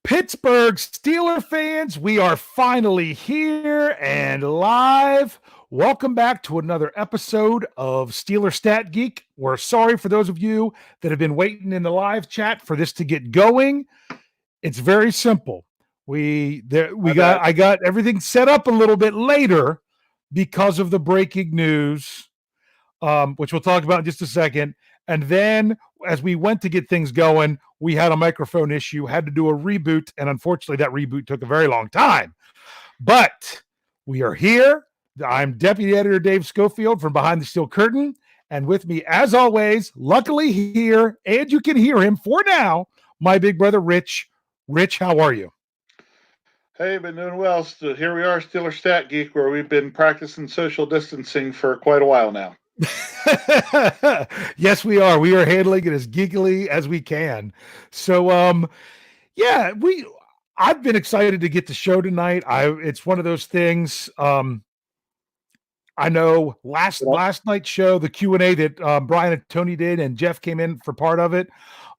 Pittsburgh Steelers fans, we are finally here and live. Welcome back to another episode of Steelers Stat Geek. We're sorry for those of you that have been waiting in the live chat for this to get going. It's very simple. I got everything set up a little bit later because of the breaking news, which we'll talk about in just a second. And then as we went to get things going, we had a microphone issue, had to do a reboot, and unfortunately that reboot took a very long time. But we are here. I'm Deputy Editor Dave Schofield from Behind the Steel Curtain, and with me, as always, luckily here, and you can hear him for now, my big brother, Rich. Rich, how are you? Hey, been doing well. So here we are, Steelers Stat Geek, where we've been practicing social distancing for quite a while now. Yes, we are. We are handling it as geekily as we can. So, I've been excited to get the show tonight. It's one of those things. I know last night's show, the Q&A that Brian and Tony did, and Jeff came in for part of it.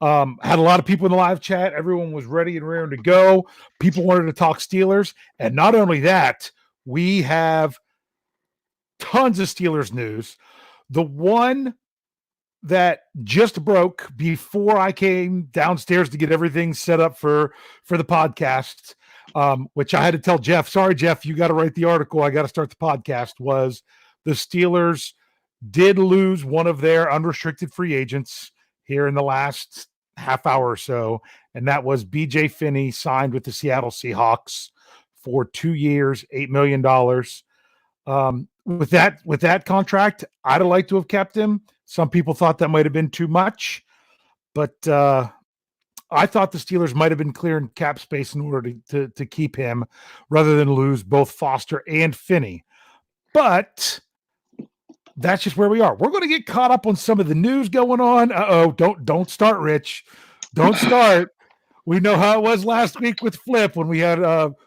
Had a lot of people in the live chat. Everyone was ready and raring to go. People wanted to talk Steelers. And not only that, we have tons of Steelers news. The one that just broke before I came downstairs to get everything set up for the podcast, which I had to tell Jeff, sorry, Jeff, you got to write the article. I got to start the podcast, was the Steelers did lose one of their unrestricted free agents here in the last half hour or so. And that was BJ Finney, signed with the Seattle Seahawks for 2 years, $8 million. With that contract, I'd have liked to have kept him. Some people thought that might have been too much, but I thought the Steelers might have been clearing cap space in order to keep him rather than lose both Foster and Finney. But that's just where we are. We're going to get caught up on some of the news going on. Don't start, Rich. Don't start. We know how it was last week with Flip when we had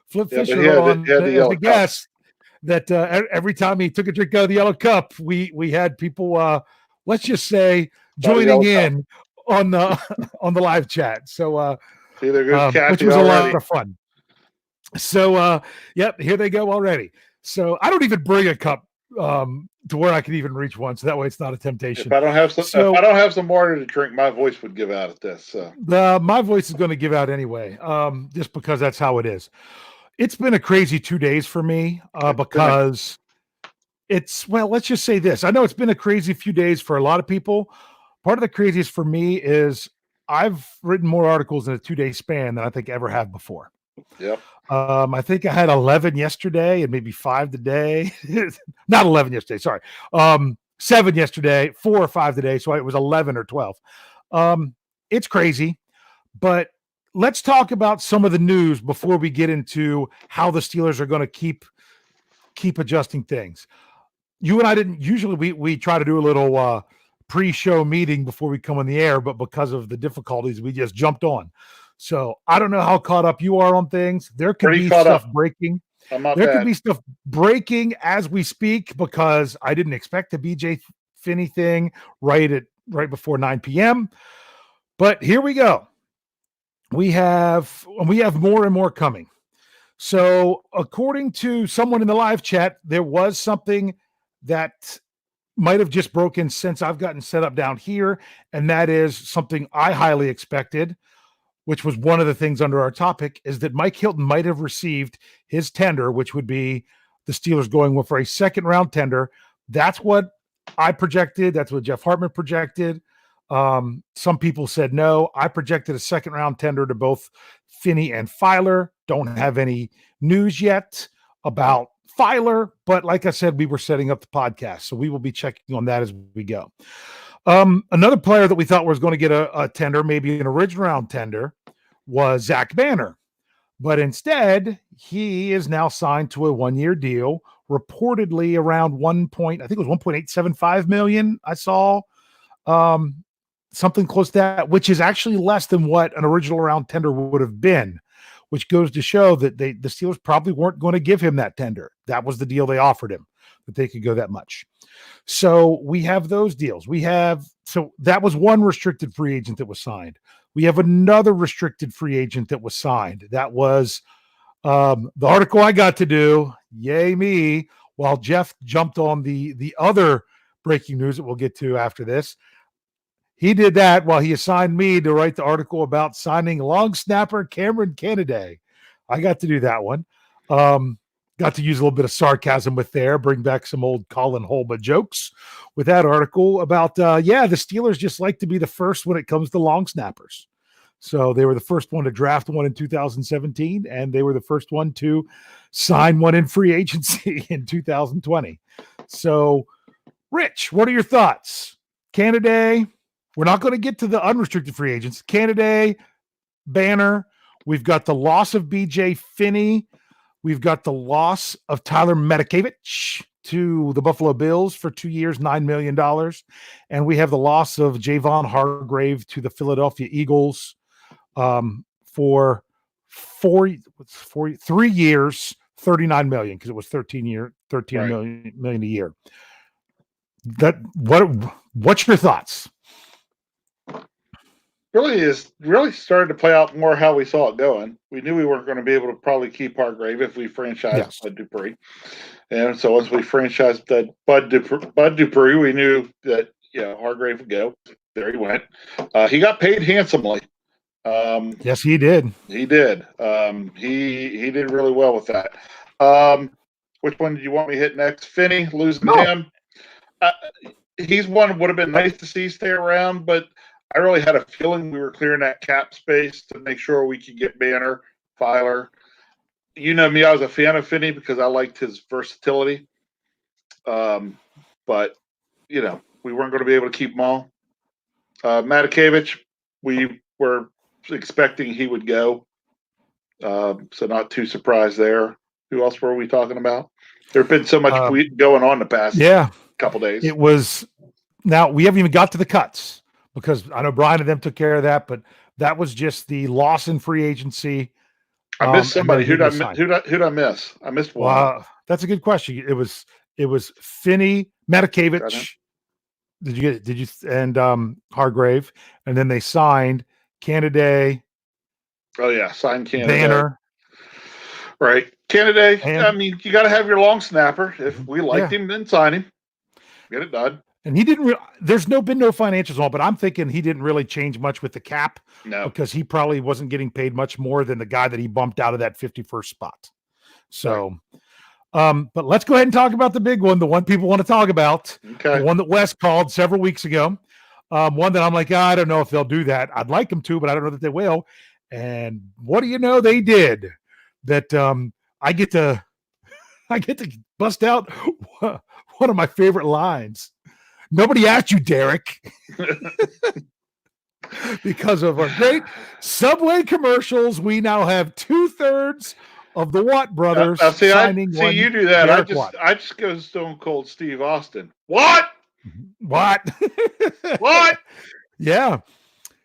Flip Fisher on as a guest. That every time he took a drink out of the yellow cup, we had people, let's just say, joining in on the live chat. So, which was a lot of fun. So, here they go already. So I don't even bring a cup to where I can even reach one, so that way it's not a temptation. If I don't have some water to drink, my voice would give out at this. So my voice is going to give out anyway, just because that's how it is. It's been a crazy 2 days for me because let's just say this. I know it's been a crazy few days for a lot of people. Part of the craziest for me is I've written more articles in a 2-day span than I think I ever have before. Yep. I think I had 11 yesterday and maybe 5 today. Not 11 yesterday, sorry. 7 yesterday, 4 or 5 today. So it was 11 or 12. It's crazy, but let's talk about some of the news before we get into how the Steelers are going to keep adjusting things. You and I didn't usually we try to do a little pre-show meeting before we come on the air, but because of the difficulties, we just jumped on. So I don't know how caught up you are on things. There could be stuff breaking. Could be stuff breaking as we speak because I didn't expect the BJ Finney thing right before 9 p.m. But here we go. We have more and more coming. So according to someone in the live chat, there was something that might have just broken since I've gotten set up down here. And that is something I highly expected, which was one of the things under our topic, is that Mike Hilton might have received his tender, which would be the Steelers going for a second-round tender. That's what I projected. That's what Jeff Hartman projected. Some people said no. I projected a second-round tender to both Finney and Filer. Don't have any news yet about Filer, but like I said, we were setting up the podcast, so we will be checking on that as we go. Another player that we thought was going to get a tender, maybe an original round tender, was Zach Banner. But instead, he is now signed to a 1-year deal, reportedly around I think it was $1.875 million. I saw something close to that, which is actually less than what an original round tender would have been, which goes to show that the Steelers probably weren't going to give him that tender. That was the deal they offered him, that they could go that much. So we have those deals. We have So that was one restricted free agent that was signed. We have another restricted free agent that was signed. That was the article I got to do. Yay me! While Jeff jumped on the other breaking news that we'll get to after this. He did that while he assigned me to write the article about signing long snapper Cameron Canaday. I got to do that one. Got to use a little bit of sarcasm with there, bring back some old Colin Holba jokes with that article about, the Steelers just like to be the first when it comes to long snappers. So they were the first one to draft one in 2017, and they were the first one to sign one in free agency in 2020. So, Rich, what are your thoughts? Canaday, we're not going to get to the unrestricted free agents. Canaday, Banner, we've got the loss of BJ Finney. We've got the loss of Tyler Medikevich to the Buffalo Bills for 2 years, $9 million. And we have the loss of Javon Hargrave to the Philadelphia Eagles for 3 years, $39 million, because it was 13 million a year. What's your thoughts? Really started to play out more how we saw it going. We knew we weren't going to be able to probably keep Hargrave if we franchised Bud Dupree. And so once we franchised that Bud Dupree, we knew that Hargrave would go. There he went. He got paid handsomely. Yes, he did. He did. He did really well with that. Which one did you want me to hit next? Finney, losing him. He's one would have been nice to see stay around, but I really had a feeling we were clearing that cap space to make sure we could get Banner, Filer. You know me, I was a fan of Finney because I liked his versatility. But, we weren't going to be able to keep them all. Matakevich, we were expecting he would go. So not too surprised there. Who else were we talking about? There had been so much going on the past couple days. It was – now, we haven't even got to the cuts, because I know Brian and them took care of that, but that was just the loss in free agency. I missed somebody. Who'd I miss? I missed one. That's a good question. It was Finney, Medikevich. Did you and Hargrave, and then they signed Canaday. Oh yeah, signed Canaday. Banner. Right, Canaday. I mean, you got to have your long snapper. If we liked him, then sign him. Get it done. And he didn't. There's been no financials on, but I'm thinking he didn't really change much with the cap. No, because he probably wasn't getting paid much more than the guy that he bumped out of that 51st spot. So, but let's go ahead and talk about the big one, the one people want to talk about, the one that Wes called several weeks ago. One that I'm like, I don't know if they'll do that. I'd like them to, but I don't know that they will. And what do you know? They did that. I get to bust out one of my favorite lines. Nobody asked you, Derek. Because of our great Subway commercials, we now have 2/3 of the Watt brothers signing. You do that. I just go Stone Cold Steve Austin. What? What? Yeah.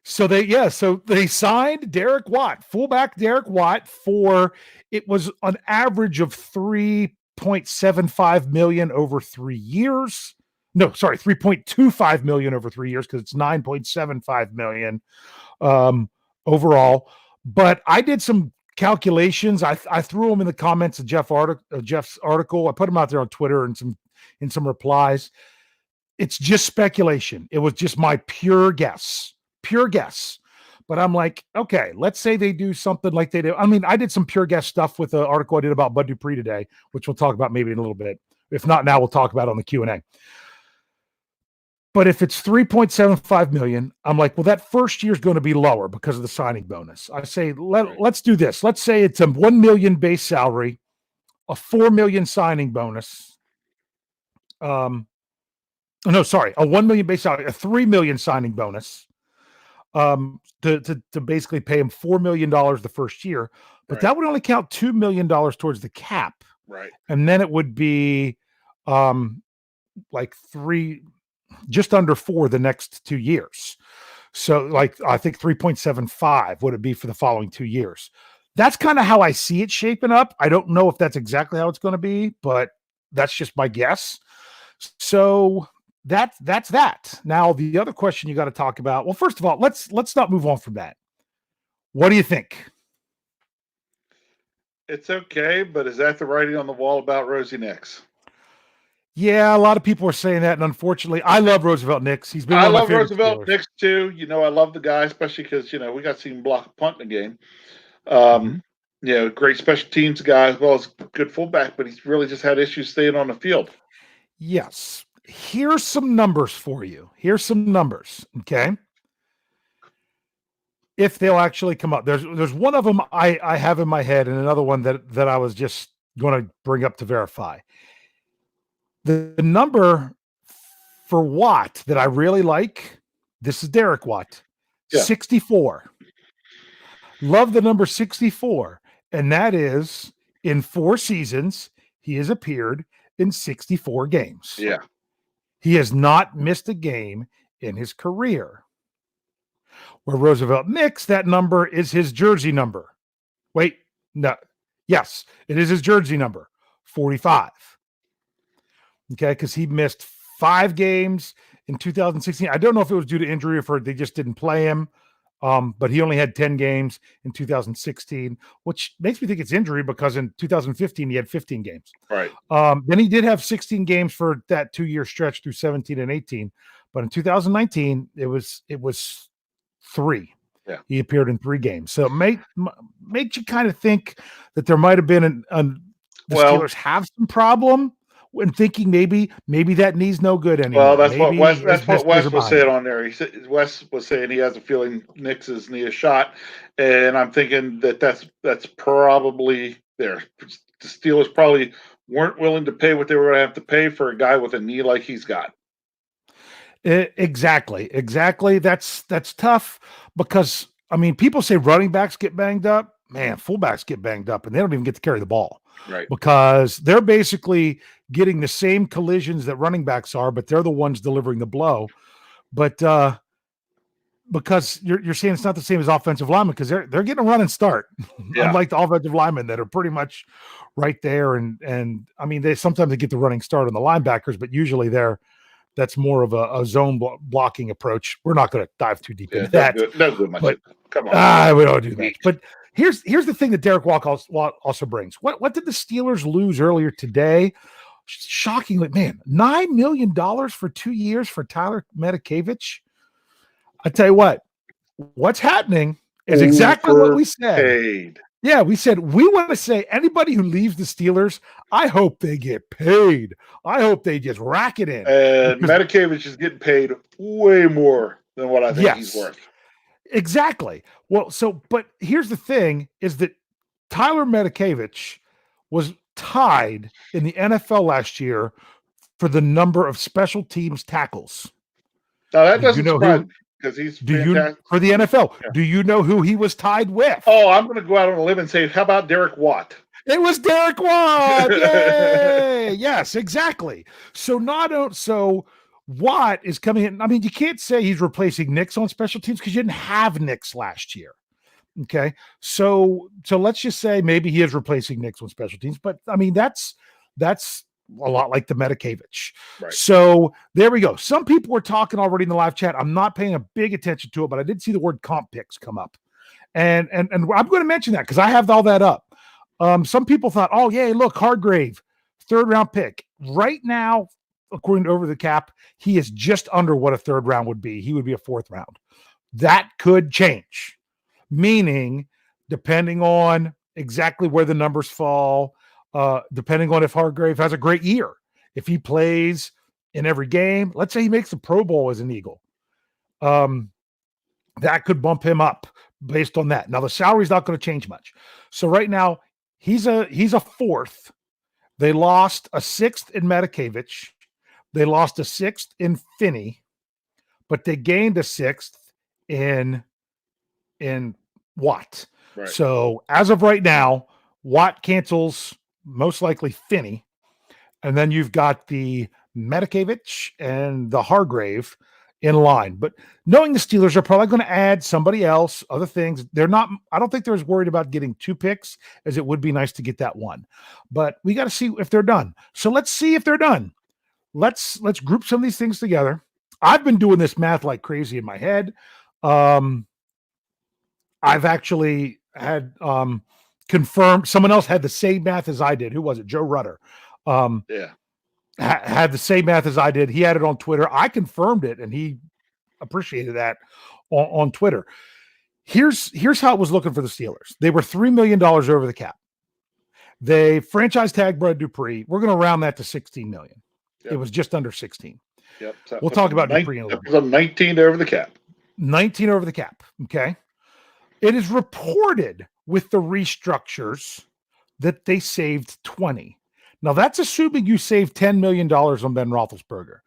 So they signed Derek Watt, fullback Derek Watt, for it was an average of $3.75 million over 3 years. No, sorry, $3.25 million over 3 years, because it's $9.75 million overall. But I did some calculations. I threw them in the comments of Jeff's article. I put them out there on Twitter and in some replies. It's just speculation. It was just my pure guess. But I'm like, okay, let's say they do something like they do. I mean, I did some pure guess stuff with the article I did about Bud Dupree today, which we'll talk about maybe in a little bit. If not now, we'll talk about it on the Q&A. But if it's $3.75 million, I'm like, well, that first year is going to be lower because of the signing bonus. I say, let's do this. Let's say it's a $1 million base salary, a $4 million signing bonus. A $1 million base salary, a $3 million signing bonus. To basically pay him $4 million the first year, but that would only count $2 million towards the cap. Right. And then it would be like just under 4 the next 2 years. So like, I think 3.75 would it be for the following 2 years. That's kind of how I see it shaping up. I don't know if that's exactly how it's going to be, but that's just my guess. So that's that. Now, the other question you got to talk about. Well, first of all, let's not move on from that. What do you think? It's okay, but is that the writing on the wall about Rosie Nix? Yeah, a lot of people are saying that, and unfortunately, I love Roosevelt Nix. He's been I one of my love favorite Roosevelt Steelers. Nix too. I love the guy, especially because we got to see him block a punt in the game. Um, great special teams guy as well as good fullback, but he's really just had issues staying on the field. Yes. Here's some numbers for you. Here's some numbers. Okay. If they'll actually come up. There's one of them I have in my head, and another one that I was just going to bring up to verify. The number for Watt that I really like, this is Derek Watt, 64. Love the number 64. And that is in 4 seasons, he has appeared in 64 games. Yeah. He has not missed a game in his career. Where Roosevelt Nix, that number is his jersey number. Wait, no. Yes, it is his jersey number, 45. Okay, because he missed 5 games in 2016. I don't know if it was due to injury or if they just didn't play him. But he only had 10 games in 2016, which makes me think it's injury because in 2015 he had 15 games. Right. Then he did have 16 games for that 2-year stretch through 17 and 18. But in 2019, it was 3. Yeah. He appeared in 3 games. So it makes you kind of think that there might have been the Steelers have some problem when thinking maybe that knee's no good anymore. Well, that's maybe what Wes was saying on there. Wes was saying he has a feeling Nix's knee is shot, and I'm thinking that's probably there. The Steelers probably weren't willing to pay what they were going to have to pay for a guy with a knee like he's got. Exactly. That's tough because people say running backs get banged up. Man, fullbacks get banged up, and they don't even get to carry the ball. Right. Because they're basically getting the same collisions that running backs are, but they're the ones delivering the blow. But because you're saying it's not the same as offensive linemen because they're getting a run and start, unlike the offensive linemen that are pretty much right there. And they sometimes get the running start on the linebackers, but usually that's more of a zone blocking approach. We're not going to dive too deep into that. No good much. Come on. We don't do that. But here's the thing that Derek Watt also brings. What did the Steelers lose earlier today? Shockingly, man, $9 million for 2 years for Tyler Medikevich. I tell you what's happening is exactly what we said. Yeah, we said we want to say anybody who leaves the Steelers, I hope they get paid. I hope they just rack it in. And Medikevich is getting paid way more than what I think he's worth. Exactly. Well, but here's the thing is that Tyler Medikevich was tied in the NFL last year for the number of special teams tackles. Now that doesn't surprise me because he's fantastic. For the NFL. Yeah. Do you know who he was tied with? Oh, I'm going to go out on a limb and say, how about Derek Watt? It was Derek Watt. Yay! Yes, exactly. So Watt is coming in. You can't say he's replacing Nix on special teams because you didn't have Nix last year. Okay. So let's just say maybe he is replacing Nix on special teams, but that's a lot like the Medikevich. Right. So there we go. Some people were talking already in the live chat. I'm not paying a big attention to it, but I did see the word comp picks come up. And I'm going to mention that because I have all that up. Some people thought, oh, yeah, look, Hargrave, 3rd round pick. Right now, according to Over the Cap, he is just under what a 3rd round would be. He would be a 4th round. That could change, meaning depending on exactly where the numbers fall, depending on if Hargrave has a great year. If he plays in every game, let's say he makes the Pro Bowl as an Eagle, that could bump him up based on that. Now, the salary's not going to change much. So right now, he's a 4th. They lost a 6th in Medikevich. They lost a 6th in Finney, but they gained a 6th in Watt. Right. So as of right now, Watt cancels most likely Finney, and then you've got the Medikevich and the Hargrave in line. But knowing the Steelers are probably going to add somebody else, other things. I don't think they're as worried about getting 2 picks as it would be nice to get that 1. But we got to see if they're done. So let's see if they're done. let's group some of these things together. I've been doing this math like crazy in my head. I've actually had confirmed someone else had the same math as I did. Who was it? Joe Rutter. Had the same math as I did. He had it on Twitter. I confirmed it, and he appreciated that on Twitter. Here's how it was looking for the Steelers. They were $3 million over the cap. They franchise tag Brad Dupree. We're going to round that to $16 million. Yep. It was just under 16. Yep. So we'll talk about Dupree in a little bit. 19 over the cap. 19 over the cap. Okay. It is reported with the restructures that they saved 20. Now that's assuming you saved $10 million on Ben Roethlisberger.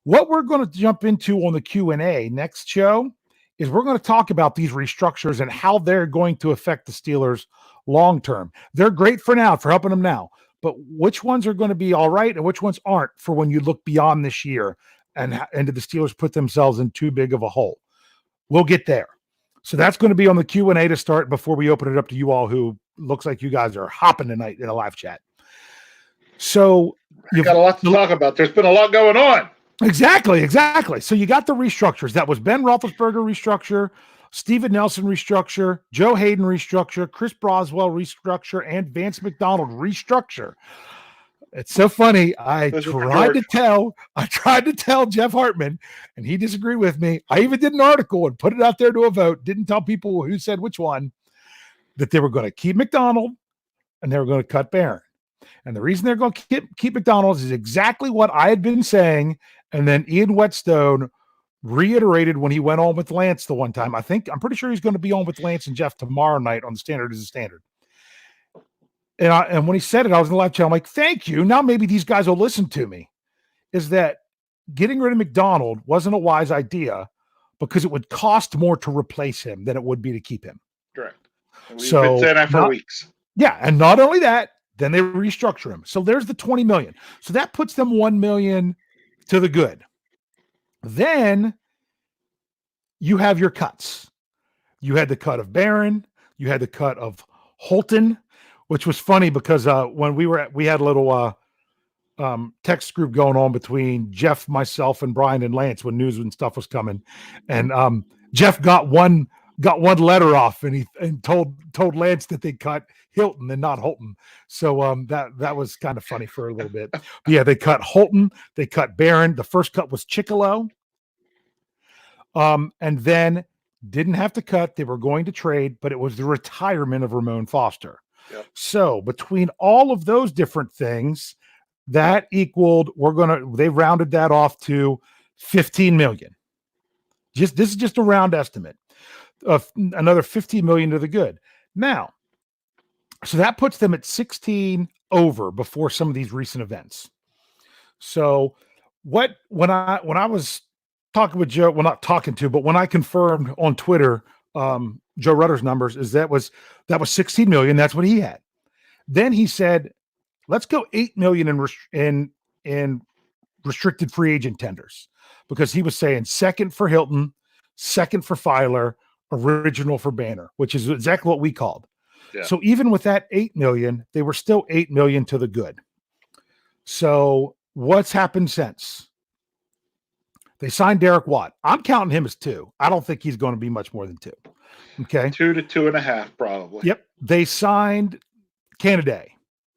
What we're going to jump into on the Q&A next show is we're going to talk about these restructures and how they're going to affect the Steelers long-term. They're great for now, for helping them now, but which ones are going to be all right and which ones aren't for when you look beyond this year and did the Steelers put themselves in too big of a hole? We'll get there. So that's going to be on the Q&A to start before we open it up to you all who looks like you guys are hopping tonight in a live chat. So you've got a lot to talk about. There's been a lot going on. Exactly. So you got the restructures. That was Ben Roethlisberger restructure, Steven Nelson restructure, Joe Hayden restructure, Chris Broswell restructure, and Vance McDonald restructure. It's so funny. I tried to tell Jeff Hartman, and he disagreed with me. I even did an article and put it out there to a vote. Didn't tell people who said which one, that they were going to keep McDonald and they were going to cut Barron. And the reason they're going to keep McDonald's is exactly what I had been saying. And then Ian Whetstone reiterated when he went on with Lance the one time. I'm pretty sure he's going to be on with Lance and Jeff tomorrow night on the Standard is a Standard. And when he said it, I was in the live channel. I'm like, thank you. Now maybe these guys will listen to me. Is that getting rid of McDonald wasn't a wise idea because it would cost more to replace him than it would be to keep him. Correct. We've been saying that for weeks. Yeah. And not only that, then they restructure him. So there's the $20 million. So that puts them $1 million to the good. Then you have your cuts. You had the cut of Barron. You had the cut of Holton, which was funny because when we had a little text group going on between Jeff, myself, and Brian and Lance when news and stuff was coming, and Jeff got one letter off, and he told Lance that they cut Hilton and not Holton. So that was kind of funny for a little bit. But yeah, they cut Holton, they cut Barron. The first cut was Chickalo, and then didn't have to cut. They were going to trade, but it was the retirement of Ramon Foster. Yep. So between all of those different things, that equaled, they rounded that off to $15 million. This is just a round estimate of another $15 million to the good. Now, so that puts them at 16 over before some of these recent events. So when I was talking with Joe, well, not talking to, but when I confirmed on Twitter, Joe Rutter's numbers is that was 16 million. That's what he had. Then he said, let's go 8 million in restricted free agent tenders, because he was saying second for Hilton, second for Filer, original for Banner, which is exactly what we called. Yeah. So even with that 8 million, they were still 8 million to the good. So what's happened since? They signed Derek Watt. I'm counting him as 2. I don't think he's going to be much more than 2. Okay. 2 to 2.5, probably. Yep. They signed Canada.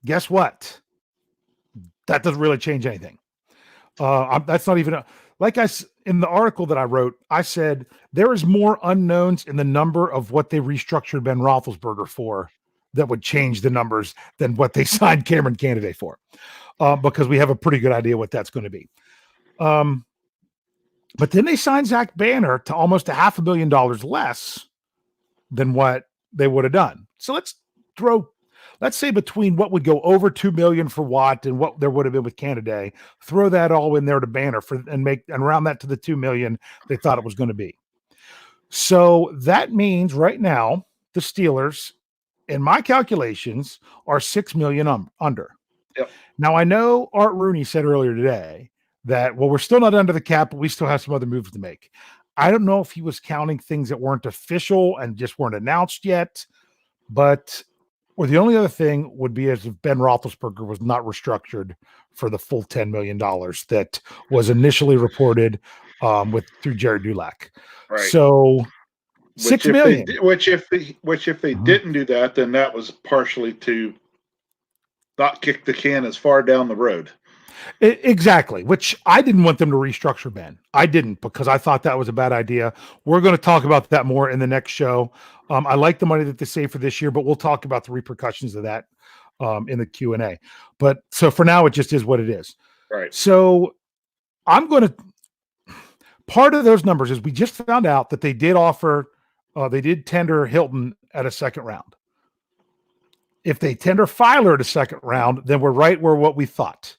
Guess what? That doesn't really change anything. That's not even in the article that I wrote, I said there is more unknowns in the number of what they restructured Ben Roethlisberger for that would change the numbers than what they signed Cameron Canada for, because we have a pretty good idea what that's going to be. But then they signed Zach Banner to almost $500,000 less than what they would have done. So let's say between what would go over 2 million for Watt and what there would have been with Canada, throw that all in there to Banner and round that to the 2 million they thought it was going to be. So that means right now the Steelers, in my calculations, are 6 million under. Yep. Now I know Art Rooney said earlier today that, well, we're still not under the cap, but we still have some other moves to make. I don't know if he was counting things that weren't official and just weren't announced yet, but Or the only other thing would be as if Ben Roethlisberger was not restructured for the full $10 million that was initially reported through Jared Dulac. Right. So $6 million. Which if they didn't do that, then that was partially to not kick the can as far down the road. Exactly, which I didn't want them to restructure Ben. I didn't, because I thought that was a bad idea. We're going to talk about that more in the next show. I like the money that they saved for this year, but we'll talk about the repercussions of that in the Q&A. But so for now, it just is what it is. Right. So part of those numbers is we just found out that they did tender Hilton at a second round. If they tender Filer at a second round, then we're right where what we thought.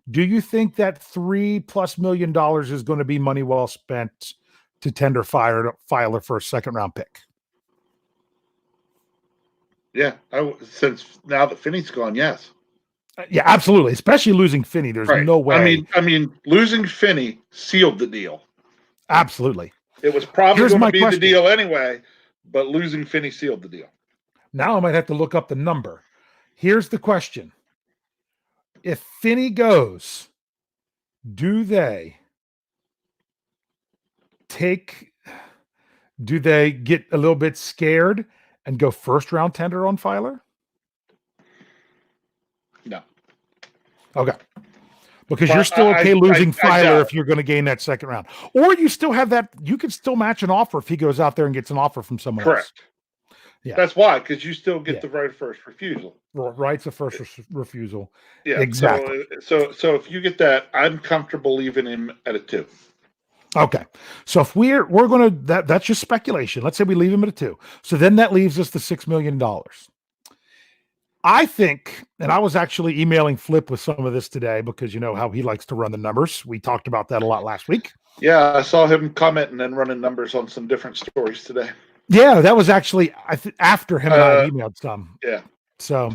Do you think that $3+ million is going to be money well spent to tender Filer for a second round pick? Yeah, since now that Finney's gone, yes. Yeah, absolutely. Especially losing Finney, there's no way. I mean, losing Finney sealed the deal. Absolutely. It was probably going to be the deal anyway, but losing Finney sealed the deal. Now I might have to look up the number. Here's the question. If Finney goes, do they get a little bit scared and go first round tender on Filer? No. Okay. Because you're still okay losing Filer if you're going to gain that second round. Or you still have that, you could still match an offer if he goes out there and gets an offer from someone else. Correct. Yeah. That's why, because you still get the right of first refusal. Rights of first refusal. Yeah, exactly. So if you get that, I'm comfortable leaving him at a 2. Okay. So if we're going to, that's just speculation. Let's say we leave him at a 2. So then that leaves us the $6 million. I think, and I was actually emailing Flip with some of this today because you know how he likes to run the numbers. We talked about that a lot last week. Yeah, I saw him commenting and running numbers on some different stories today. Yeah, that was actually after him and I emailed some. Yeah. So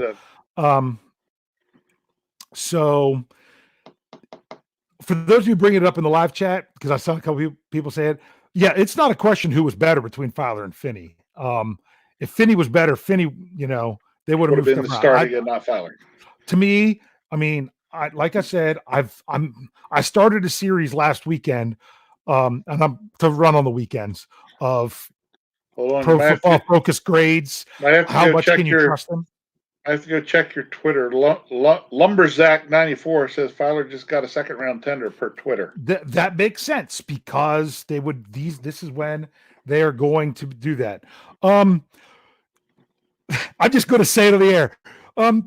for those of you bringing it up in the live chat, because I saw a couple people say it, yeah, it's not a question who was better between Filer and Finney. If Finney was better, Finney, they would have been the starting and not Filer. To me, I mean, like I said, I started a series last weekend, and I'm to run on the weekends of Pro Football Focus grades. How much can you trust them? I have to go check your Twitter. Lumberzack94 says Filer just got a second round tender per Twitter. That makes sense because this is when they are going to do that. I'm just going to say it on the air.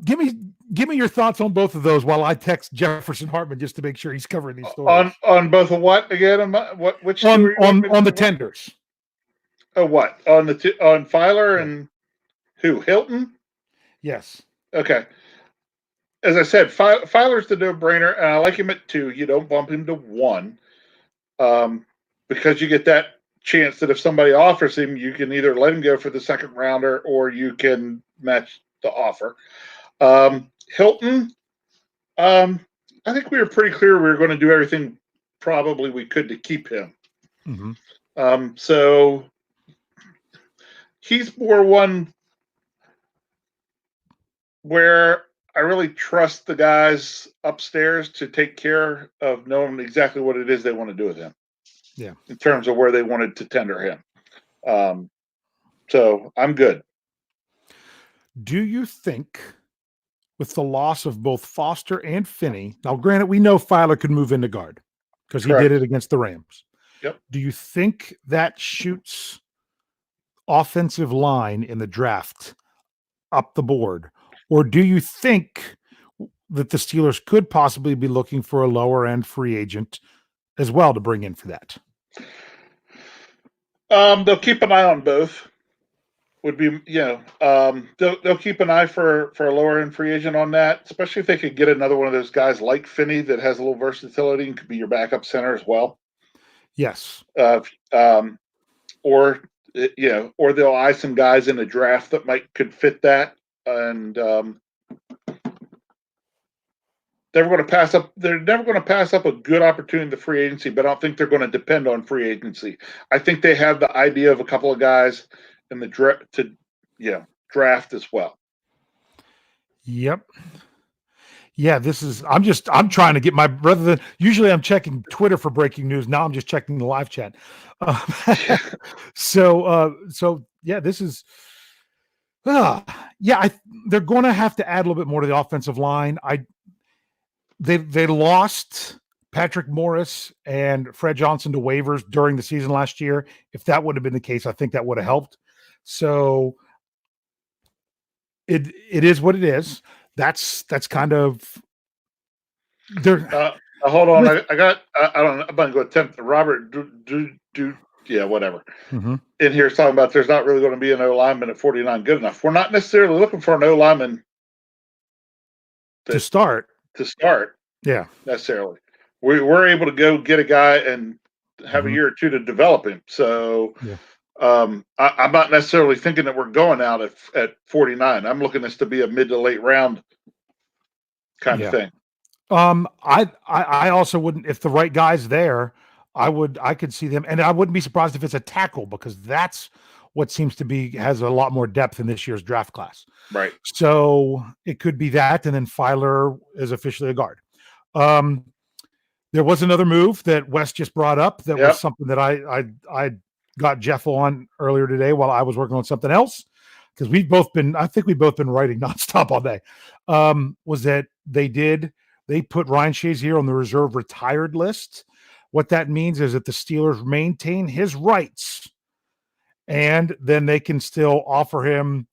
Give me your thoughts on both of those while I text Jefferson Hartman just to make sure he's covering these stories. On both of what again? Which on the tenders? Oh, what on Filer and who? Hilton? Yes. Okay. As I said, Filer's the no-brainer, and I like him at 2. You don't bump him to 1, because you get that chance that if somebody offers him, you can either let him go for the second rounder or you can match the offer. Hilton, I think we were pretty clear we were going to do everything probably we could to keep him. Mm-hmm. So he's more one where I really trust the guys upstairs to take care of knowing exactly what it is they want to do with him. Yeah. In terms of where they wanted to tender him. So I'm good. Do you think with the loss of both Foster and Finney, now granted, we know Filer could move into guard because he did it against the Rams. Yep. Do you think that shoots offensive line in the draft up the board? Or do you think that the Steelers could possibly be looking for a lower end free agent as well to bring in for that? They'll keep an eye on both. Would be, they'll keep an eye for a lower end free agent on that, especially if they could get another one of those guys like Finney that has a little versatility and could be your backup center as well. Yes. Or they'll eye some guys in the draft that could fit that. And they're never going to pass up a good opportunity to free agency, but I don't think they're going to depend on free agency. I think they have the idea of a couple of guys in the draft as well. Yep. Yeah, I'm trying to get rather than usually I'm checking Twitter for breaking news. Now I'm just checking the live chat. Um, so yeah, this is, yeah, they're going to have to add a little bit more to the offensive line. They lost Patrick Morris and Fred Johnson to waivers during the season last year. If that would have been the case, I think that would have helped. So it is what it is. That's kind of there. Hold on, I got I don't know. I'm gonna go attempt Robert yeah, whatever. Mm-hmm. In here talking about there's not really going to be an O lineman at 49 good enough. We're not necessarily looking for an O lineman to start. Yeah, necessarily. We're able to go get a guy and have a year or two to develop him. So, yeah. I'm not necessarily thinking that we're going out at 49. I'm looking this to be a mid to late round kind of thing. I also wouldn't, if the right guy's there, I could see them, and I wouldn't be surprised if it's a tackle, because that's what seems to be has a lot more depth in this year's draft class. Right. So it could be that, and then Filer is officially a guard. There was another move that Wes just brought up that was something that I got Jeff on earlier today while I was working on something else, because we've both been writing nonstop all day. Was that they put Ryan Shazier on the reserve retired list. What that means is that the Steelers maintain his rights, and then they can still offer him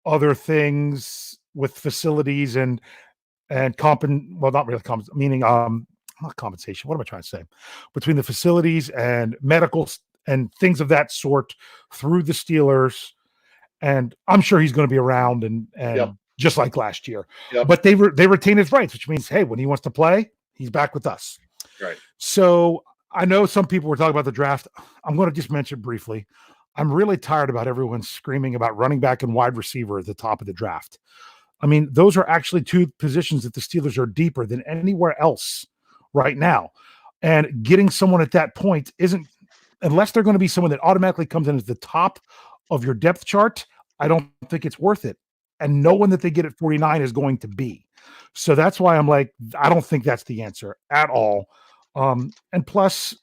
other things with facilities and not really meaning not compensation. What am I trying to say? Between the facilities and medical and things of that sort through the Steelers. And I'm sure he's going to be around and just like last year. But they retain his rights, which means, hey, when he wants to play, he's back with us. Right. So I know some people were talking about the draft. I'm going to just mention briefly. I'm really tired about everyone screaming about running back and wide receiver at the top of the draft. I mean, those are actually two positions that the Steelers are deeper than anywhere else right now. And getting someone at that point isn't, unless they're going to be someone that automatically comes in at the top of your depth chart, I don't think it's worth it. And no one that they get at 49 is going to be. So that's why I'm like, I don't think that's the answer at all. And plus,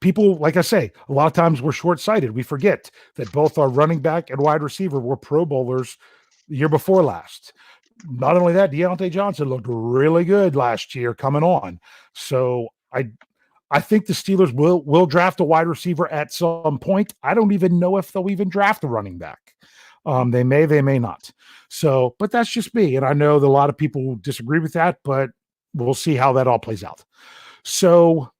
people, like I say, a lot of times we're short-sighted. We forget that both our running back and wide receiver were Pro Bowlers the year before last. Not only that, Deontay Johnson looked really good last year coming on. So I think the Steelers will draft a wide receiver at some point. I don't even know if they'll even draft a running back. They may not. So, but that's just me. And I know that a lot of people disagree with that, but we'll see how that all plays out. So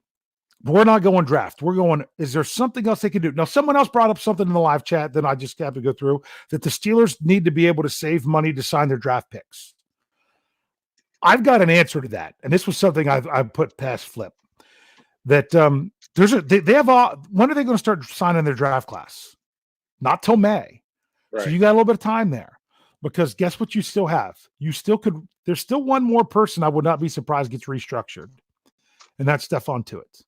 we're not going draft. We're going, is there something else they can do? Now, someone else brought up something in the live chat that I just have to go through, that the Steelers need to be able to save money to sign their draft picks. I've got an answer to that. And this was something I've put past Flip. That they have when are they going to start signing their draft class? Not till May. Right. So you got a little bit of time there, because guess what you still have? You still could, there's still one more person I would not be surprised gets restructured, and that's Stephon Tuitt.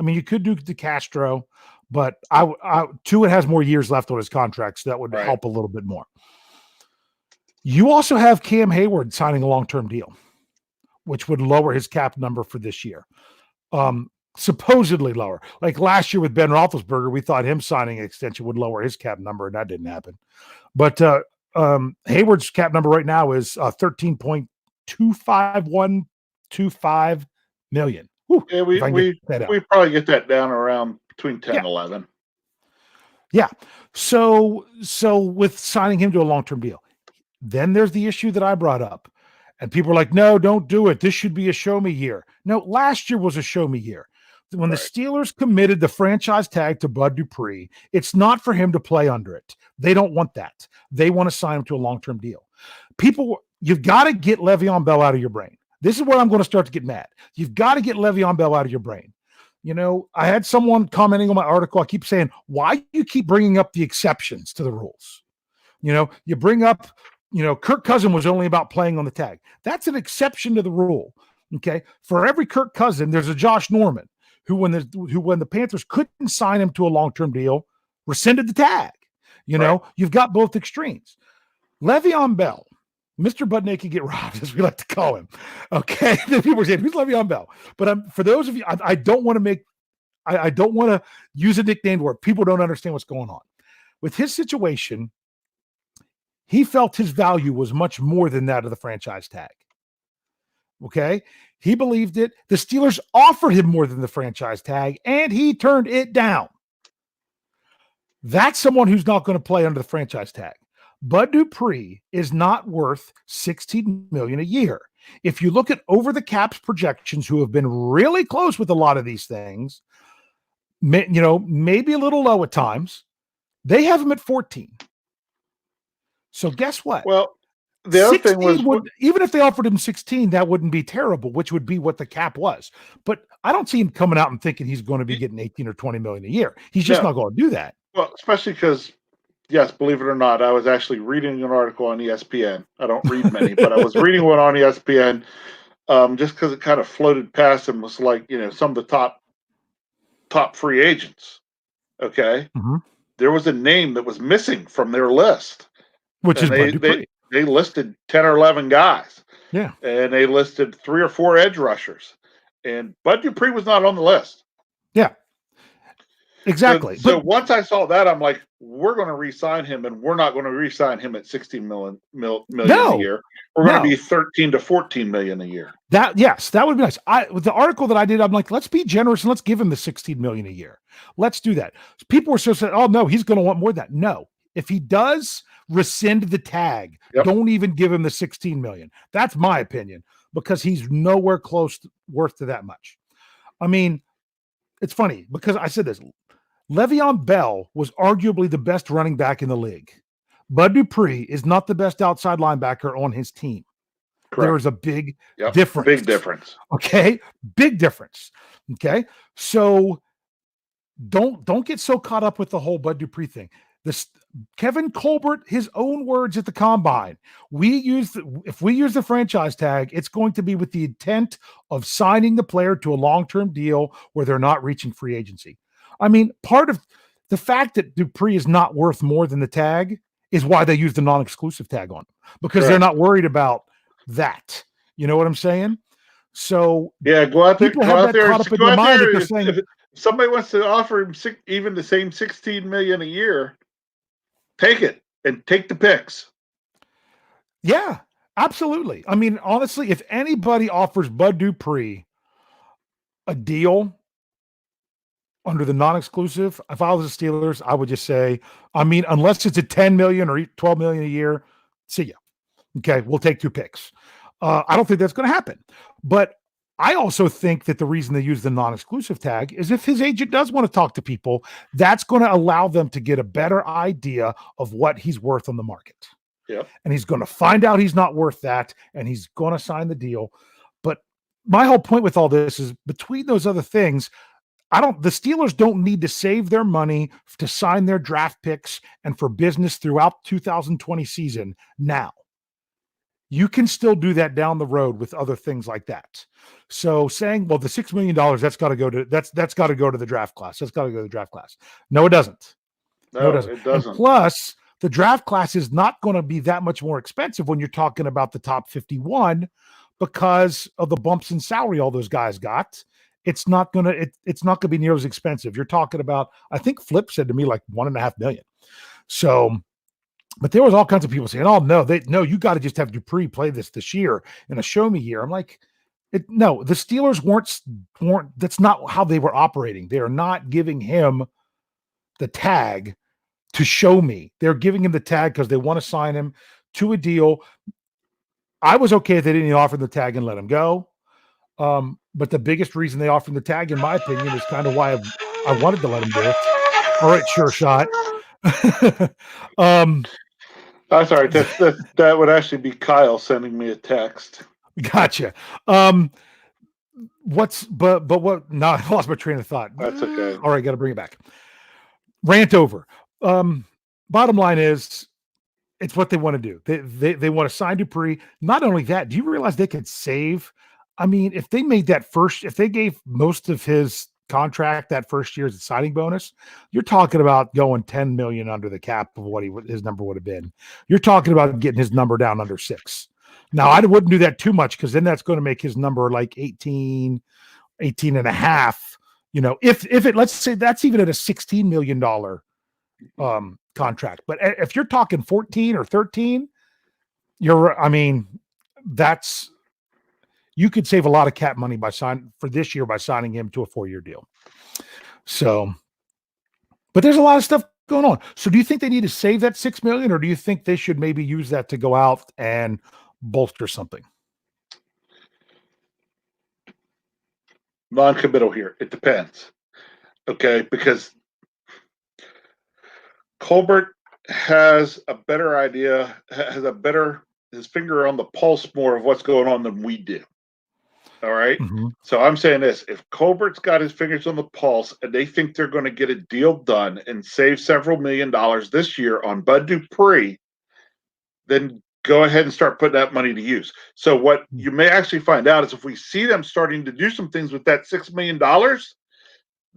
I mean, you could do DeCastro, but Tuitt has more years left on his contract, so that would help a little bit more. You also have Cam Hayward signing a long-term deal, which would lower his cap number for this year. Supposedly lower. Like last year with Ben Roethlisberger, we thought him signing an extension would lower his cap number, and that didn't happen. But Hayward's cap number right now is $13.25125 million. Whew, yeah, we probably get that down around between 10 and 11. Yeah. So with signing him to a long-term deal, then there's the issue that I brought up. And people are like, no, don't do it. This should be a show me year. No, last year was a show me year. When the Steelers committed the franchise tag to Bud Dupree, it's not for him to play under it. They don't want that. They want to sign him to a long-term deal. People, you've got to get Le'Veon Bell out of your brain. This is where I'm going to start to get mad. You've got to get Le'Veon Bell out of your brain. You know, I had someone commenting on my article. I keep saying, why do you keep bringing up the exceptions to the rules? You know, you bring up, Kirk Cousins was only about playing on the tag. That's an exception to the rule. Okay. For every Kirk Cousins, there's a Josh Norman who, when the Panthers couldn't sign him to a long-term deal, rescinded the tag. You've got both extremes. Le'Veon Bell, Mr. Butt Naked Get Robbed, as we like to call him. Okay. Then people are saying, who's Le'Veon Bell? But for those of you, I don't want to use a nickname where people don't understand what's going on. With his situation, he felt his value was much more than that of the franchise tag. Okay. He believed it. The Steelers offered him more than the franchise tag, and he turned it down. That's someone who's not going to play under the franchise tag. Bud Dupree is not worth $16 million a year. If you look at over the cap's projections, who have been really close with a lot of these things, maybe a little low at times, they have him at 14. So guess what? Well, the other thing was, even if they offered him 16, that wouldn't be terrible, which would be what the cap was. But I don't see him coming out and thinking he's going to be getting 18 or 20 million a year. He's just not going to do that. Well, especially because, yes, believe it or not, I was actually reading an article on ESPN. I don't read many, but I was reading one on ESPN just because it kind of floated past and was like, some of the top free agents. Okay. Mm-hmm. There was a name that was missing from their list. Which is Bud Dupree. They listed 10 or 11 guys. Yeah. And they listed 3 or 4 edge rushers. And Bud Dupree was not on the list. Yeah. Exactly. So once I saw that, I'm like, we're going to re-sign him, and we're not going to re-sign him at $16 million a year. We're going to be 13 to 14 million a year. That would be nice. With the article that I did, I'm like, let's be generous and let's give him the 16 million a year. Let's do that. People were so saying, oh no, he's going to want more than that. No, if he does rescind the tag, don't even give him the 16 million. That's my opinion, because he's nowhere close worth to that much. I mean, it's funny because I said this. Le'Veon Bell was arguably the best running back in the league. Bud Dupree is not the best outside linebacker on his team. Correct. There is a big difference. Big difference. Okay. Big difference. Okay. So don't get so caught up with the whole Bud Dupree thing. Kevin Colbert, his own words at the combine, if we use the franchise tag, it's going to be with the intent of signing the player to a long-term deal where they're not reaching free agency. I mean, part of the fact that Dupree is not worth more than the tag is why they use the non-exclusive tag on him, because they're not worried about that. You know what I'm saying? So go out there. If somebody wants to offer him even the same 16 million a year, take it and take the picks. Yeah, absolutely. I mean, honestly, if anybody offers Bud Dupree a deal under the non-exclusive, if I was the Steelers, I would just say, I mean, unless it's a 10 million or 12 million a year, see ya. Okay, we'll take 2 picks. I don't think that's going to happen. But I also think that the reason they use the non-exclusive tag is if his agent does want to talk to people, that's going to allow them to get a better idea of what he's worth on the market. Yep. And he's going to find out he's not worth that, and he's going to sign the deal. But my whole point with all this is, between those other things, the Steelers don't need to save their money to sign their draft picks and for business throughout 2020 season now. You can still do that down the road with other things like that. So saying, well, the $6 million, that's got to go to the draft class. That's got to go to the draft class. No, it doesn't. No, it doesn't. And plus, the draft class is not going to be that much more expensive when you're talking about the top 51 because of the bumps in salary all those guys got. It's not going to be near as expensive. You're talking about, I think Flip said to me, like $1.5 million. So, but there was all kinds of people saying, oh no, you got to just have Dupree play this year in a show me year. I'm like, no, the Steelers weren't, that's not how they were operating. They are not giving him the tag to show me. They're giving him the tag because they want to sign him to a deal. I was okay if they didn't offer the tag and let him go. But the biggest reason they offered the tag, in my opinion, is kind of why I wanted to let him do it. All right, sure shot. I'm sorry. That would actually be Kyle sending me a text. Gotcha. No, I lost my train of thought. That's okay. All right, got to bring it back. Rant over. Bottom line is, it's what they want to do. They want to sign Dupree. Not only that, do you realize they could save? I mean, if they made that if they gave most of his contract that first year as a signing bonus, you're talking about going 10 million under the cap of what his number would have been. You're talking about getting his number down under 6. Now, I wouldn't do that too much because then that's going to make his number like 18 and a half. If it, let's say that's even at a $16 million contract. But if you're talking 14 or 13, you could save a lot of cap money for this year by signing him to a 4-year deal. So, but there's a lot of stuff going on. So do you think they need to save that $6 million, or do you think they should maybe use that to go out and bolster something? Non-committal here. It depends. Okay, because Colbert has a better idea, his finger on the pulse more of what's going on than we do. All right. Mm-hmm. So I'm saying this: if Colbert's got his fingers on the pulse and they think they're going to get a deal done and save several $1 million this year on Bud Dupree, then go ahead and start putting that money to use. So what you may actually find out is if we see them starting to do some things with that $6 million,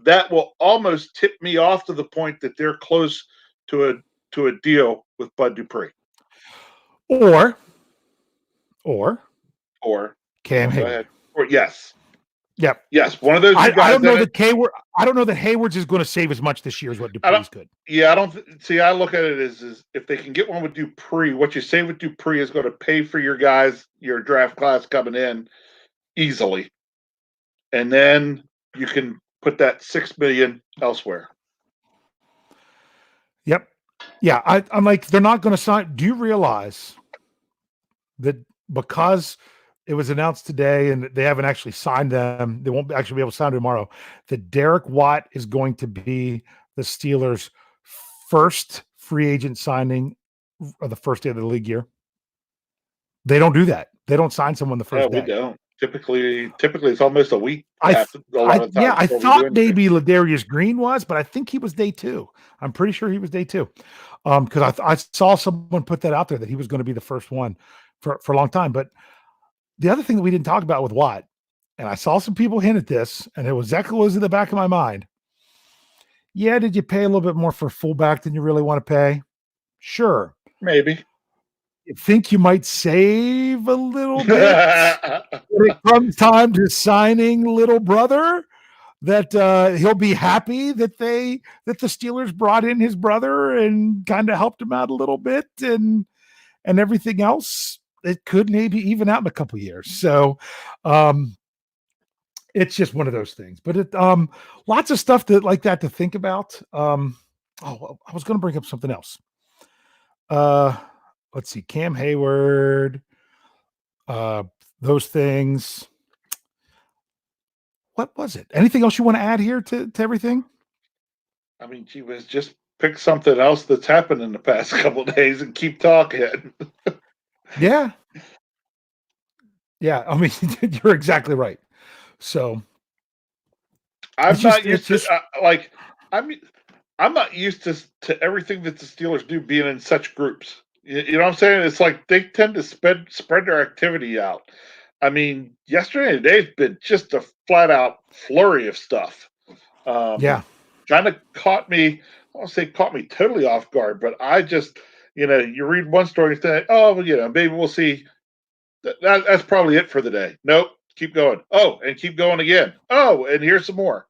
that will almost tip me off to the point that they're close to a deal with Bud Dupree. Or Cam Hayward. Hayward. Or yes. Yep. Yes. One of those guys. I don't know that Hayward. I don't know that Hayward's is going to save as much this year as what Dupree's could. Yeah, I don't see. I look at it as if they can get one with Dupree, what you save with Dupree is going to pay for your guys, your draft class coming in easily, and then you can put that $6 million elsewhere. Yep. Yeah, I'm like, they're not going to sign. Do you realize that because it was announced today and they haven't actually signed them, they won't actually be able to sign tomorrow, that Derek Watt is going to be the Steelers' first free agent signing of the first day of the league year? They don't do that. They don't sign someone the first day. We don't. Typically it's almost a week. I thought maybe Ladarius Green was, but I think he was day 2. I'm pretty sure he was day 2. Because I saw someone put that out there that he was going to be the first one for a long time. But the other thing that we didn't talk about with Watt, and I saw some people hint at this, and it was exactly what was in the back of my mind. Yeah, did you pay a little bit more for fullback than you really want to pay? Sure. Maybe. You think you might save a little bit when it comes time to signing little brother, that he'll be happy that the Steelers brought in his brother and kind of helped him out a little bit and everything else. It could maybe even out in a couple of years. So it's just one of those things, but it lots of stuff like that to think about. I was going to bring up something else. Let's see, Cam Hayward, those things. What was it? Anything else you want to add here to everything? I mean, gee whiz, just pick something else that's happened in the past couple of days and keep talking. Yeah. I mean, you're exactly right. So I'm not used to everything that the Steelers do being in such groups. You know what I'm saying? It's like they tend to spread their activity out. I mean, yesterday and today's been just a flat out flurry of stuff. Kind of caught me. I won't say caught me totally off guard, but I just, you read one story and think, oh, well, maybe we'll see. That's probably it for the day. Nope. Keep going. Oh, and keep going again. Oh, and here's some more.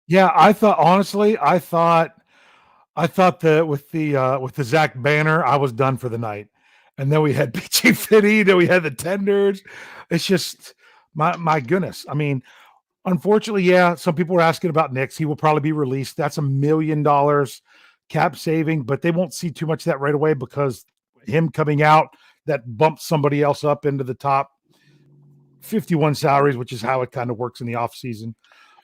Yeah, I thought that with the Zach Banner, I was done for the night. And then we had PJ Fitty, then we had the tenders. It's just my goodness. I mean, unfortunately, yeah, some people were asking about Nix. He will probably be released. That's $1 million cap saving, but they won't see too much of that right away because him coming out, that bumps somebody else up into the top 51 salaries, which is how it kind of works in the offseason.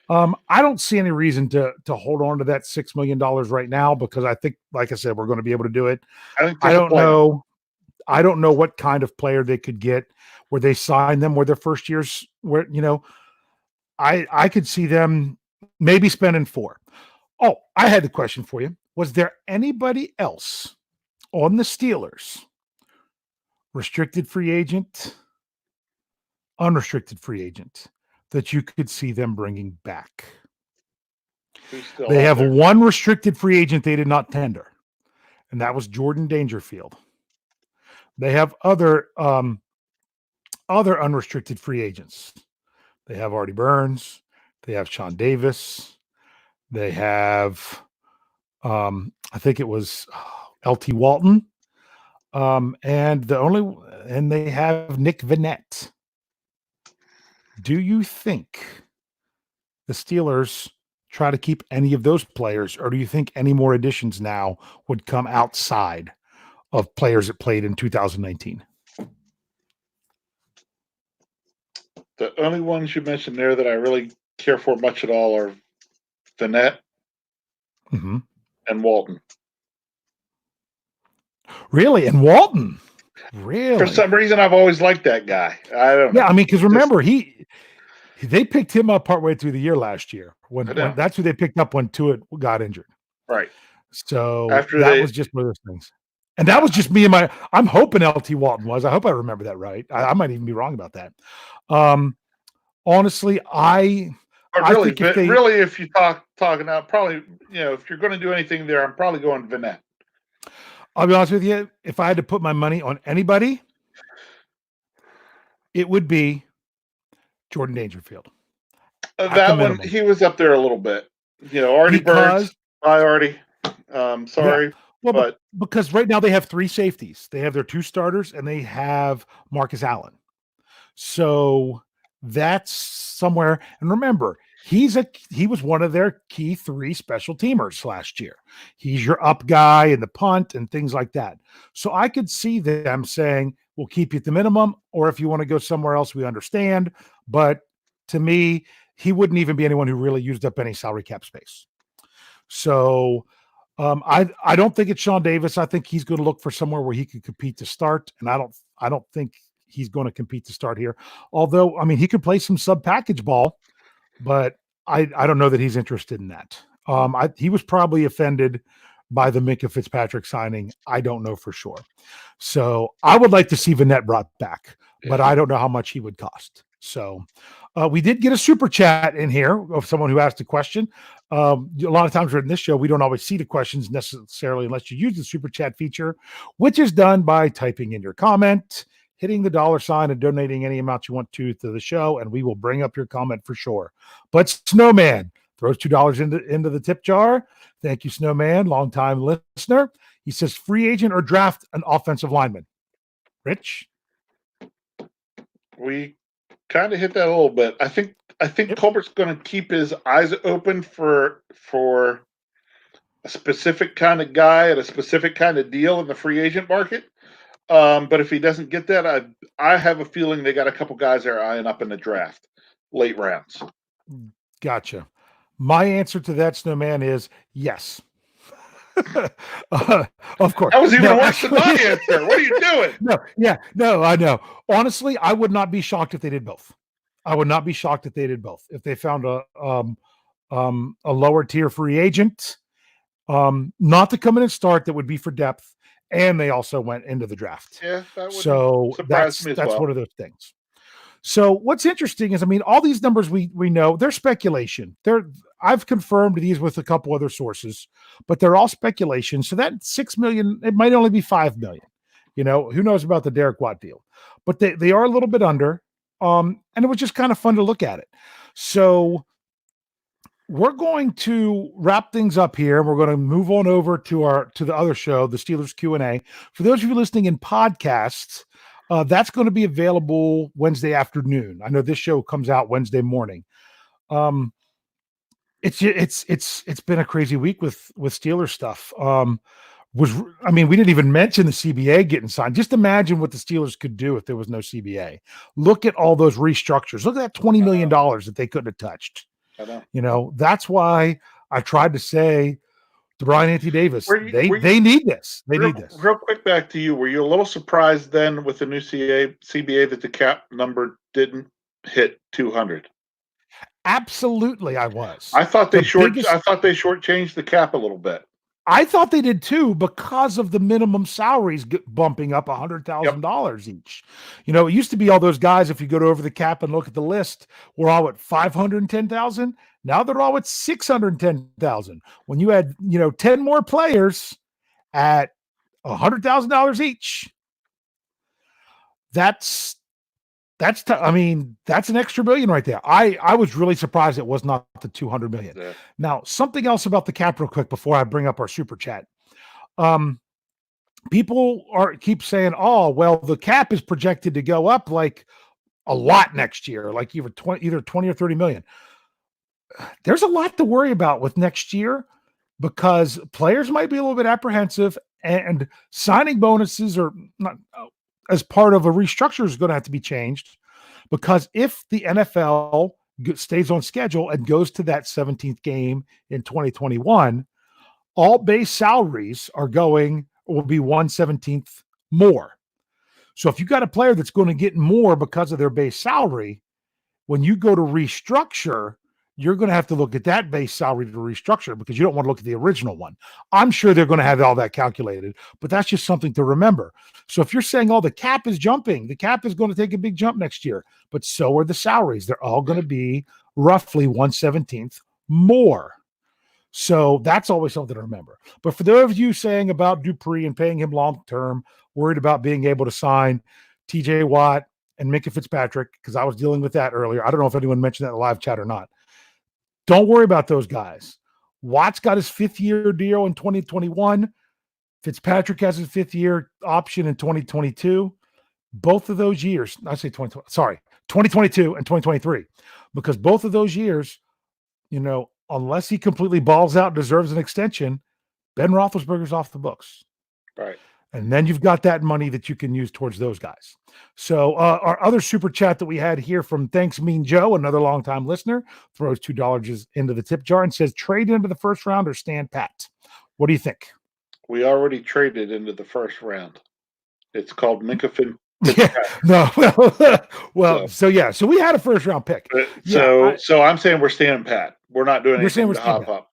I don't see any reason to hold on to that $6 million right now because I think, like I said, we're going to be able to do it. I don't know what kind of player they could get where they sign them where their first years where, I could see them maybe spending 4. Oh, I had the question for you. Was there anybody else on the Steelers, restricted free agent, unrestricted free agent, that you could see them bringing back? Who's still They out have there? one restricted free agent they did not tender, and that was Jordan Dangerfield. They have other unrestricted free agents. They have Artie Burns. They have Sean Davis. They have, I think it was LT Walton. And they have Nick Vannett. Do you think the Steelers try to keep any of those players, or do you think any more additions now would come outside of players that played in 2019? The only ones you mentioned there that I really care for much at all are Vannett and Walton. Really? And Walton? Really? For some reason, I've always liked that guy. I don't know. Yeah, I mean, because remember, they picked him up partway through the year last year. When that's who they picked up when Tua got injured. Right. So that was just one of those things. And that was just me and I'm hoping LT Walton was. I hope I remember that right. I might even be wrong about that. Honestly, think if you talking out, probably, if you're going to do anything there, I'm probably going Vannett. I'll be honest with you. If I had to put my money on anybody, it would be Jordan Dangerfield. That one, he was up there a little bit. Artie Burns. Hi, Artie. Sorry. Yeah. Well, but because right now they have three safeties. They have their two starters and they have Marcus Allen. So that's somewhere. And remember, he was one of their key three special teamers last year. He's your up guy in the punt and things like that. So I could see them saying, we'll keep you at the minimum, or if you want to go somewhere else, we understand. But to me, he wouldn't even be anyone who really used up any salary cap space. So I don't think it's Sean Davis. I think he's going to look for somewhere where he could compete to start. And I don't think he's going to compete to start here. Although, I mean, he could play some sub package ball, but I don't know that he's interested in that. He was probably offended by the Minkah Fitzpatrick signing. I don't know for sure. So I would like to see Vannett brought back, but I don't know how much he would cost. So we did get a super chat in here of someone who asked a question. A lot of times in this show, we don't always see the questions necessarily unless you use the super chat feature, which is done by typing in your comment, hitting the $sign, and donating any amount you want to the show, and we will bring up your comment for sure. But Snowman throws $2 into the tip jar. Thank you, Snowman, longtime listener. He says, free agent or draft an offensive lineman. Rich? We kind of hit that a little bit. I think Colbert's going to keep his eyes open for a specific kind of guy at a specific kind of deal in the free agent market. But if he doesn't get that, I have a feeling they got a couple guys they're eyeing up in the draft, late rounds. Gotcha. My answer to that, Snowman, is yes. Of course. That was even worse than my answer. What are you doing? No, I know. Honestly, I would not be shocked if they did both. I would not be shocked if they did both. If they found a lower tier free agent, not to come in and start, that would be for depth, and they also went into the draft. Yeah, that would surprise me as well. That's one of those things. So what's interesting is, I mean, all these numbers we know, they're speculation. I've confirmed these with a couple other sources, but they're all speculation. So that $6 million, it might only be $5 million. Who knows about the Derek Watt deal? But they are a little bit under. And it was just kind of fun to look at it. So we're going to wrap things up here. We're going to move on over to the other show, the Steelers Q&A. For those of you listening in podcasts, that's going to be available Wednesday afternoon. I know this show comes out Wednesday morning. It's been a crazy week with Steelers stuff. We didn't even mention the CBA getting signed. Just imagine what the Steelers could do if there was no CBA. Look at all those restructures. Look at that $20 million that they couldn't have touched. I know. That's why I tried to say to Brian Anthony Davis, they need this. They need this. Real quick, back to you. Were you a little surprised then with the new CBA that the cap number didn't hit 200? Absolutely, I was. I thought they shortchanged the cap a little bit. I thought they did too because of the minimum salaries bumping up $100,000 each. You know, it used to be all those guys, if you go to over the cap and look at the list, were all at 510,000. Now they're all at 610,000. When you had, 10 more players at $100,000 each, that's that's an extra million right there. I was really surprised it was not the 200 million. Yeah. Now, something else about the cap real quick before I bring up our super chat. People keep saying, "Oh, well, the cap is projected to go up like a lot next year, like either 20 or 30 million." There's a lot to worry about with next year because players might be a little bit apprehensive, and signing bonuses are not as part of a restructure is going to have to be changed, because if the NFL stays on schedule and goes to that 17th game in 2021, all base salaries will be 1/17th more. So if you got a player that's going to get more because of their base salary, when you go to restructure, you're going to have to look at that base salary to restructure because you don't want to look at the original one. I'm sure they're going to have all that calculated, but that's just something to remember. So if you're saying, the cap is jumping, the cap is going to take a big jump next year, but so are the salaries. They're all going to be roughly 1/17th more. So that's always something to remember. But for those of you saying about Dupree and paying him long-term, worried about being able to sign TJ Watt and Minkah Fitzpatrick, because I was dealing with that earlier. I don't know if anyone mentioned that in the live chat or not. Don't worry about those guys. Watt's got his 5th-year deal in 2021. Fitzpatrick has his 5th-year option in 2022. Both of those years, 2022 and 2023, because both of those years, unless he completely balls out, deserves an extension, Ben Roethlisberger's off the books. Right. And then you've got that money that you can use towards those guys. So our other super chat that we had here from Thanks Mean Joe, another longtime listener, throws $2 into the tip jar and says, trade into the first round or stand pat. What do you think? We already traded into the first round. It's called Minkah So we had a first round pick. So I'm saying we're standing pat. We're not doing anything to hop up.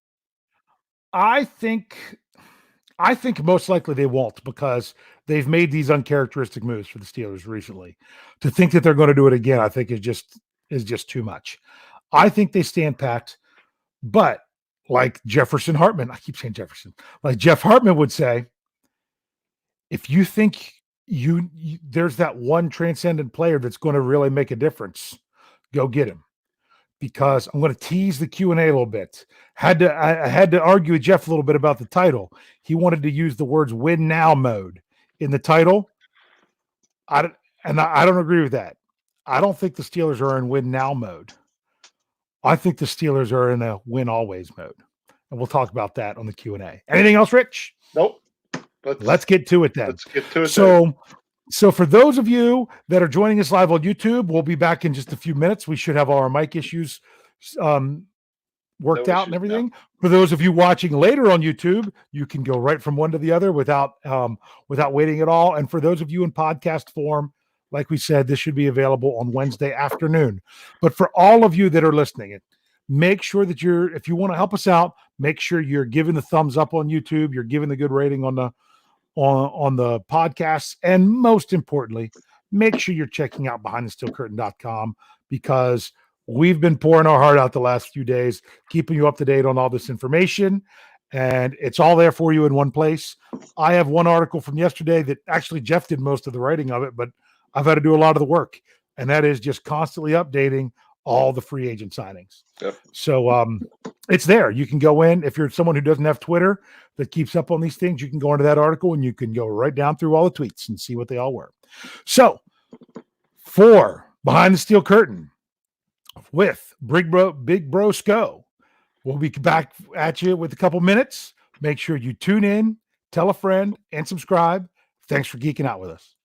I think most likely they won't, because they've made these uncharacteristic moves for the Steelers recently. To think that they're going to do it again, I think is just too much. I think they stand pat, but like Jefferson Hartman, I keep saying Jefferson, like Jeff Hartman would say, if you think there's that one transcendent player that's going to really make a difference, go get him. Because I'm going to tease the Q&A a little bit. I had to argue with Jeff a little bit about the title. He wanted to use the words "win now" mode in the title. I don't agree with that. I don't think the Steelers are in win now mode. I think the Steelers are in a win always mode. And we'll talk about that on the Q&A. Anything else, Rich? Nope. Let's get to it then. Let's get to it. So for those of you that are joining us live on YouTube, we'll be back in just a few minutes. We should have all our mic issues worked out and everything. For those of you watching later on YouTube, you can go right from one to the other without waiting at all. And for those of you in podcast form, like we said, this should be available on Wednesday afternoon. But for all of you that are listening, make sure that if you want to help us out, make sure you're giving the thumbs up on YouTube. You're giving the good rating on the podcasts, and most importantly, make sure you're checking out behindthesteelcurtain.com, because we've been pouring our heart out the last few days, keeping you up to date on all this information, and it's all there for you in one place. I have one article from yesterday that actually Jeff did most of the writing of it, but I've had to do a lot of the work, and that is just constantly updating all the free agent signings. Yep. So it's there. You can go in. If you're someone who doesn't have Twitter that keeps up on these things, you can go into that article and you can go right down through all the tweets and see what they all were. So for Behind the Steel Curtain with Big Bro Sco, we'll be back at you with a couple minutes. Make sure you tune in, tell a friend, and subscribe. Thanks for geeking out with us.